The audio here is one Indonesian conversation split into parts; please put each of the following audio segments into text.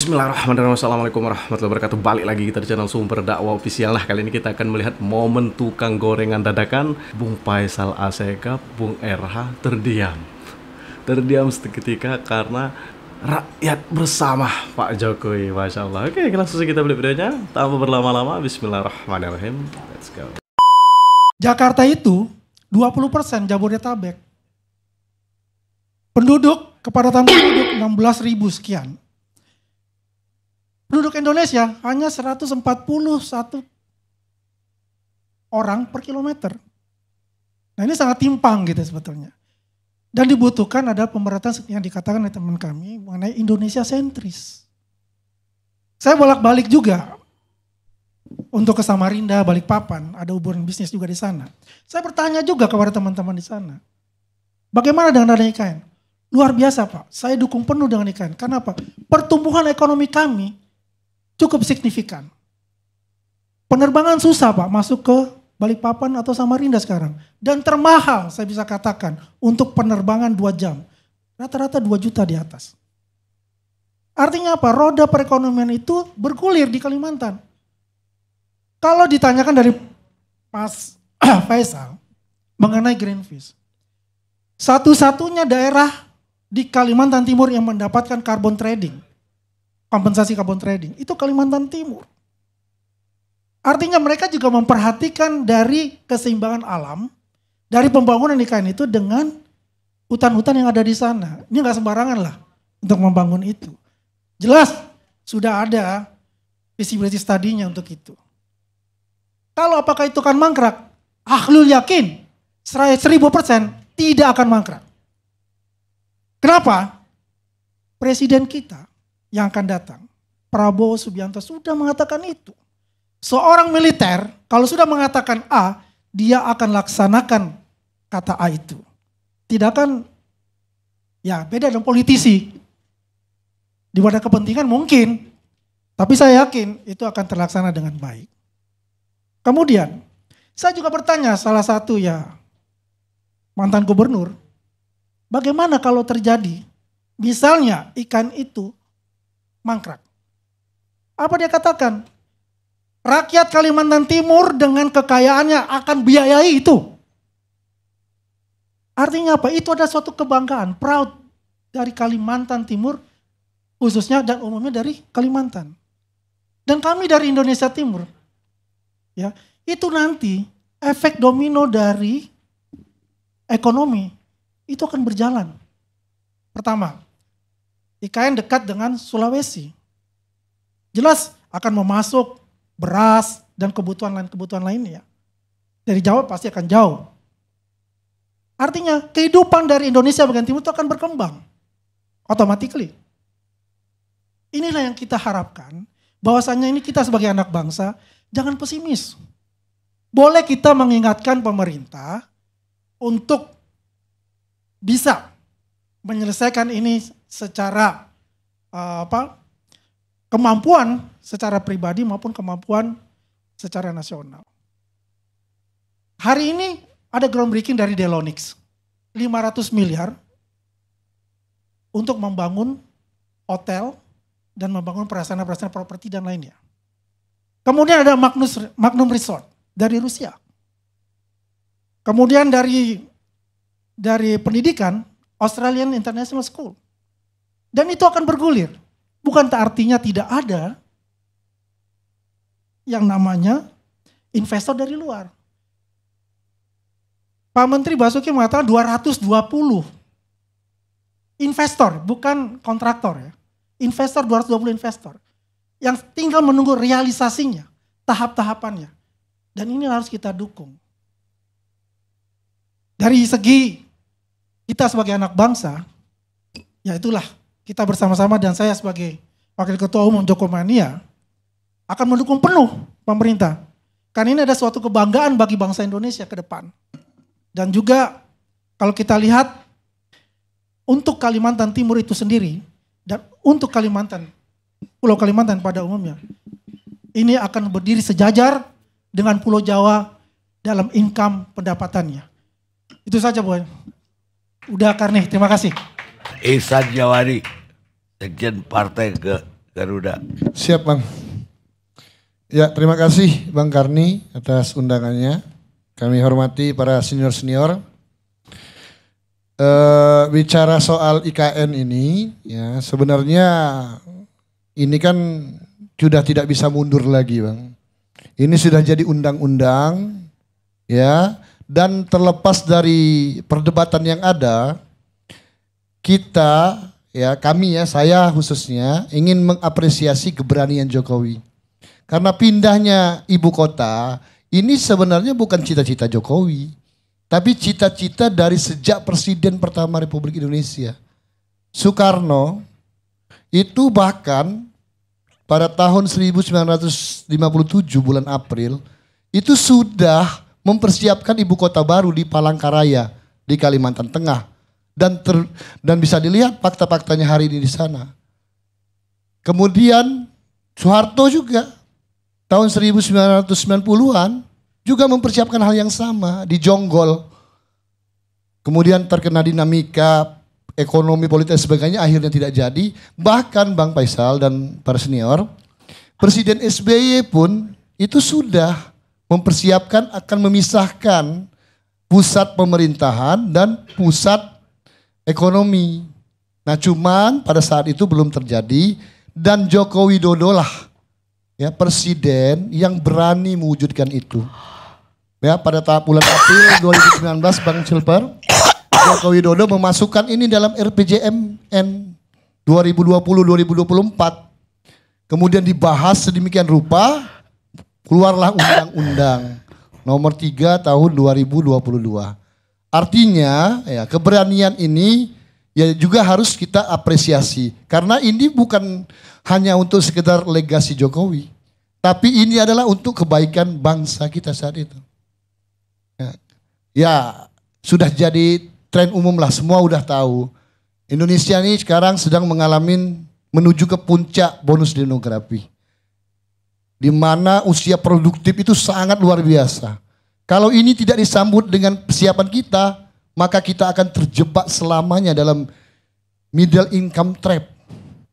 Bismillahirrahmanirrahim. Assalamualaikum warahmatullahi wabarakatuh. Balik lagi kita di channel Sumber Dakwah Official. Nah, kali ini kita akan melihat momen tukang gorengan dadakan Bung Faisal Asegaf, Bung RH terdiam. Terdiam seketika karena rakyat bersama Pak Jokowi. Masya Allah. Oke, langsung kita beli videonya tanpa berlama-lama. Bismillahirrahmanirrahim. Let's go. Jakarta itu 20% Jabodetabek. Kepadatan penduduk 16.000 sekian. Penduduk Indonesia hanya 141 orang per kilometer. Nah, ini sangat timpang gitu sebetulnya. Dan dibutuhkan ada pemerataan yang dikatakan oleh teman kami mengenai Indonesia sentris. Saya bolak-balik juga untuk ke Samarinda, Balikpapan, ada hubungan bisnis juga di sana. Saya bertanya juga kepada teman-teman di sana. Bagaimana dengan dana IKN? Luar biasa Pak, saya dukung penuh dengan IKN. Karena apa? Pertumbuhan ekonomi kami cukup signifikan. Penerbangan susah Pak masuk ke Balikpapan atau Samarinda sekarang. Dan termahal saya bisa katakan untuk penerbangan 2 jam. Rata-rata 2 juta di atas. Artinya apa? Roda perekonomian itu bergulir di Kalimantan. Kalau ditanyakan dari Mas Faisal mengenai Greenpeace. Satu-satunya daerah di Kalimantan Timur yang mendapatkan carbon trading. Kompensasi carbon trading, itu Kalimantan Timur. Artinya mereka juga memperhatikan dari keseimbangan alam, dari pembangunan IKN itu dengan hutan-hutan yang ada di sana. Ini gak sembarangan lah untuk membangun itu. Jelas sudah ada visibility study-nya untuk itu. Kalau apakah itu akan mangkrak? Ahlul yakin 1000% tidak akan mangkrak. Kenapa? Presiden kita yang akan datang, Prabowo Subianto sudah mengatakan itu. Seorang militer kalau sudah mengatakan A, dia akan laksanakan kata A itu. Tidak akan, ya beda dengan politisi. Di wadah kepentingan mungkin, tapi saya yakin itu akan terlaksana dengan baik. Kemudian, saya juga bertanya salah satu ya mantan gubernur, bagaimana kalau terjadi, misalnya ikan itu mangkrak. Apa dia katakan? Rakyat Kalimantan Timur dengan kekayaannya akan biayai itu. Artinya apa? Itu ada suatu kebanggaan, proud dari Kalimantan Timur khususnya dan umumnya dari Kalimantan. Dan kami dari Indonesia Timur. Ya, itu nanti efek domino dari ekonomi itu akan berjalan. Pertama, IKN dekat dengan Sulawesi. Jelas akan memasuk beras dan kebutuhan lainnya. Dari Jawa pasti akan jauh. Artinya kehidupan dari Indonesia bagian timur itu akan berkembang. Automatically. Inilah yang kita harapkan. Bahwasanya ini kita sebagai anak bangsa jangan pesimis. Boleh kita mengingatkan pemerintah untuk bisa menyelesaikan ini secara kemampuan secara pribadi maupun kemampuan secara nasional. Hari ini ada groundbreaking dari Delonix, 500 miliar untuk membangun hotel dan membangun prasarana-prasarana properti dan lainnya. Kemudian ada Magnum Resort dari Rusia. Kemudian dari pendidikan, Australian International School. Dan itu akan bergulir. Bukan artinya tidak ada yang namanya investor dari luar. Pak Menteri Basuki mengatakan 220 investor, bukan kontraktor ya. Investor, 220 investor. Yang tinggal menunggu realisasinya, tahap-tahapannya. Dan ini harus kita dukung. Dari segi kita sebagai anak bangsa, ya itulah kita bersama-sama dan saya sebagai Wakil Ketua Umum Jokomania akan mendukung penuh pemerintah. Karena ini ada suatu kebanggaan bagi bangsa Indonesia ke depan. Dan juga kalau kita lihat untuk Kalimantan Timur itu sendiri dan untuk Pulau Kalimantan pada umumnya, ini akan berdiri sejajar dengan Pulau Jawa dalam income pendapatannya. Itu saja Bu. Udah Karni, terima kasih. Ihsan Jawadi, Sekjen Partai Garuda. Siap Bang. Ya terima kasih Bang Karni atas undangannya. Kami hormati para senior-senior. Bicara soal IKN ini, ya sebenarnya ini kan sudah tidak bisa mundur lagi Bang. Ini sudah jadi undang-undang, ya. Dan terlepas dari perdebatan yang ada, kita, ya kami ya, saya khususnya ingin mengapresiasi keberanian Jokowi. Karena pindahnya ibu kota, ini sebenarnya bukan cita-cita Jokowi. Tapi cita-cita dari sejak Presiden pertama Republik Indonesia. Soekarno itu bahkan pada tahun 1957 bulan April itu sudah mempersiapkan ibu kota baru di Palangkaraya di Kalimantan Tengah. Dan bisa dilihat fakta-faktanya hari ini di sana. Kemudian Soeharto juga tahun 1990-an juga mempersiapkan hal yang sama di Jonggol. Kemudian terkena dinamika ekonomi politik dan sebagainya akhirnya tidak jadi. Bahkan Bang Faisal dan para senior, Presiden SBY pun itu sudah mempersiapkan akan memisahkan pusat pemerintahan dan pusat ekonomi. Nah cuman pada saat itu belum terjadi dan Joko Widodo lah ya presiden yang berani mewujudkan itu. Ya pada tahap bulan April 2019 Bang Silver, Joko Widodo memasukkan ini dalam RPJMN 2020-2024. Kemudian dibahas sedemikian rupa, keluarlah Undang-Undang nomor 3 tahun 2022. Artinya ya keberanian ini ya juga harus kita apresiasi. Karena ini bukan hanya untuk sekedar legasi Jokowi. Tapi ini adalah untuk kebaikan bangsa kita saat itu. Ya sudah jadi tren umum lah, semua udah tahu. Indonesia ini sekarang sedang mengalami menuju ke puncak bonus demografi. Di mana usia produktif itu sangat luar biasa. Kalau ini tidak disambut dengan persiapan kita, maka kita akan terjebak selamanya dalam middle income trap.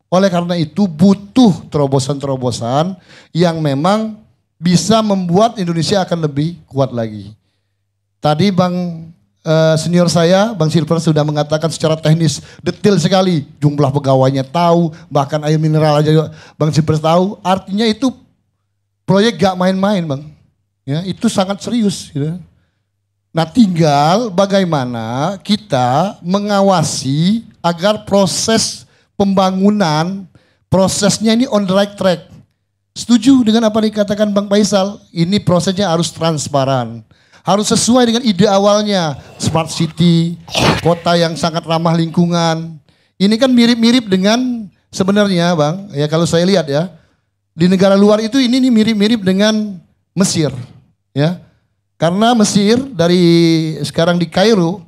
Oleh karena itu butuh terobosan-terobosan yang memang bisa membuat Indonesia akan lebih kuat lagi. Tadi Bang senior saya, Bang Silver sudah mengatakan secara teknis detail sekali. Jumlah pegawainya tahu, bahkan air mineral aja Bang Silver tahu. Artinya itu proyek gak main-main Bang. Ya, itu sangat serius. Gitu. Nah tinggal bagaimana kita mengawasi agar proses pembangunan, prosesnya ini on the right track. Setuju dengan apa yang dikatakan Bang Faisal, ini prosesnya harus transparan. Harus sesuai dengan ide awalnya, smart city, kota yang sangat ramah lingkungan. Ini kan mirip-mirip dengan sebenarnya Bang, ya kalau saya lihat ya, di negara luar itu ini mirip-mirip dengan Mesir. Ya, karena Mesir dari sekarang di Kairo,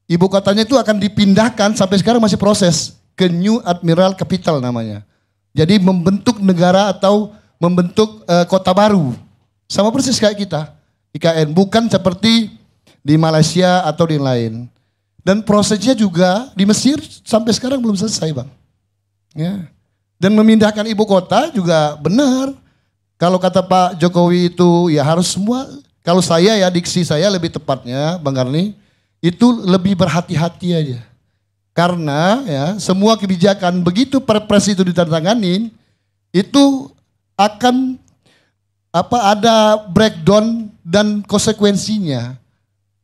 ibu kotanya itu akan dipindahkan sampai sekarang masih proses ke New Admiral Capital namanya. Jadi membentuk negara atau membentuk kota baru. Sama persis kayak kita. IKN bukan seperti di Malaysia atau di lain. Dan prosesnya juga di Mesir sampai sekarang belum selesai Bang. Ya. Dan memindahkan ibu kota juga benar. Kalau kata Pak Jokowi itu ya harus semua. Kalau saya ya diksi saya lebih tepatnya Bang Karni. Itu lebih berhati-hati aja. Karena ya semua kebijakan begitu perpres itu ditandatanganin. Itu akan ada breakdown dan konsekuensinya.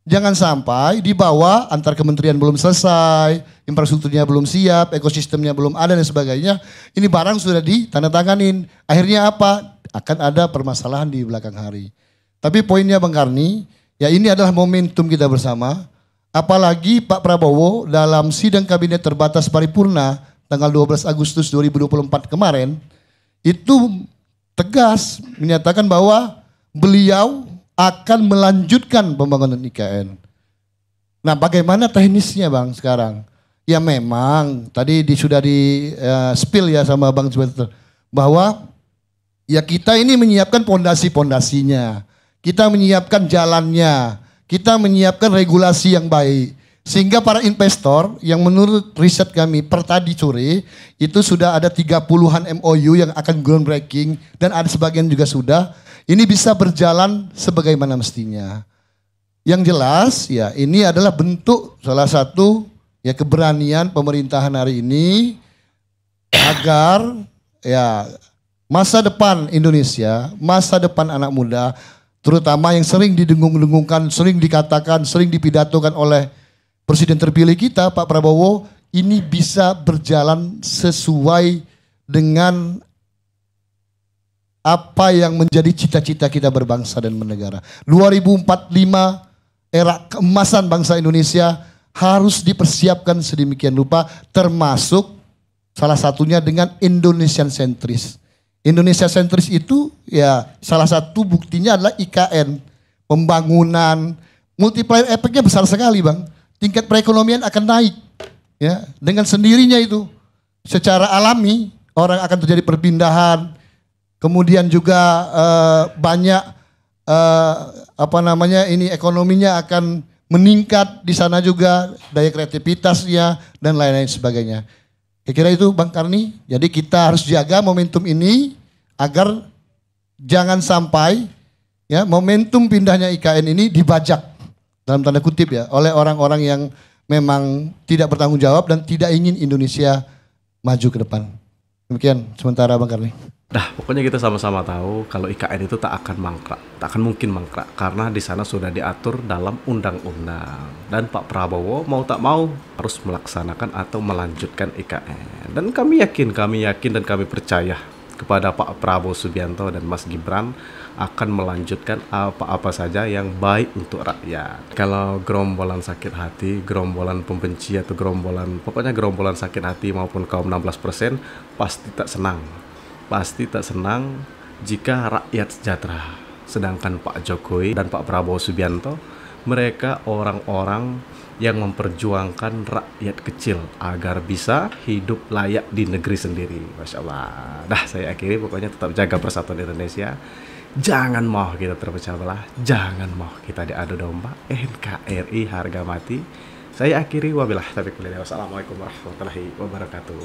Jangan sampai di bawah antar kementerian belum selesai, infrastrukturnya belum siap, ekosistemnya belum ada dan sebagainya. Ini barang sudah ditandatanganin. Akhirnya apa? Akan ada permasalahan di belakang hari. Tapi poinnya Bang Karni, ya ini adalah momentum kita bersama. Apalagi Pak Prabowo dalam sidang kabinet terbatas paripurna tanggal 12 Agustus 2024 kemarin, itu tegas menyatakan bahwa beliau akan melanjutkan pembangunan IKN. Nah bagaimana teknisnya Bang sekarang? Ya memang tadi sudah di spill ya sama Bang Twitter bahwa ya kita ini menyiapkan pondasi-pondasinya, kita menyiapkan jalannya, kita menyiapkan regulasi yang baik. Sehingga para investor yang menurut riset kami per tadi sore itu sudah ada 30-an MOU yang akan groundbreaking dan ada sebagian juga sudah. Ini bisa berjalan sebagaimana mestinya. Yang jelas ya ini adalah bentuk salah satu ya keberanian pemerintahan hari ini agar ya masa depan Indonesia, masa depan anak muda terutama yang sering didengung-dengungkan, sering dikatakan, sering dipidatokan oleh Presiden terpilih kita Pak Prabowo ini bisa berjalan sesuai dengan apa yang menjadi cita-cita kita berbangsa dan bernegara. 2045 era keemasan bangsa Indonesia harus dipersiapkan sedemikian rupa termasuk salah satunya dengan Indonesian sentris. Indonesia sentris itu ya salah satu buktinya adalah IKN, pembangunan, multiplier efeknya besar sekali Bang. Tingkat perekonomian akan naik ya dengan sendirinya itu secara alami orang akan terjadi perpindahan kemudian juga banyak ekonominya akan meningkat di sana juga daya kreativitasnya dan lain-lain sebagainya. Kira-kira itu Bang Karni. Jadi kita harus jaga momentum ini agar jangan sampai ya momentum pindahnya IKN ini dibajak dalam tanda kutip ya oleh orang-orang yang memang tidak bertanggung jawab dan tidak ingin Indonesia maju ke depan. Demikian sementara Bang Karni. Nah, pokoknya kita sama-sama tahu kalau IKN itu tak akan mangkrak, tak akan mungkin mangkrak karena di sana sudah diatur dalam undang-undang dan Pak Prabowo mau tak mau harus melaksanakan atau melanjutkan IKN. Dan kami yakin dan kami percaya kepada Pak Prabowo Subianto dan Mas Gibran akan melanjutkan apa-apa saja yang baik untuk rakyat. Kalau gerombolan sakit hati, gerombolan pembenci atau pokoknya gerombolan sakit hati maupun kaum 16% pasti tak senang. Pasti tak senang jika rakyat sejahtera. Sedangkan Pak Jokowi dan Pak Prabowo Subianto, mereka orang-orang yang memperjuangkan rakyat kecil agar bisa hidup layak di negeri sendiri. Masya Allah. Dah saya akhiri, pokoknya tetap jaga persatuan Indonesia. Jangan mau kita terpecah belah, jangan mau kita diadu domba. NKRI harga mati. Saya akhiri, wabillahi taufiq wal hidayah. Wassalamualaikum warahmatullahi wabarakatuh.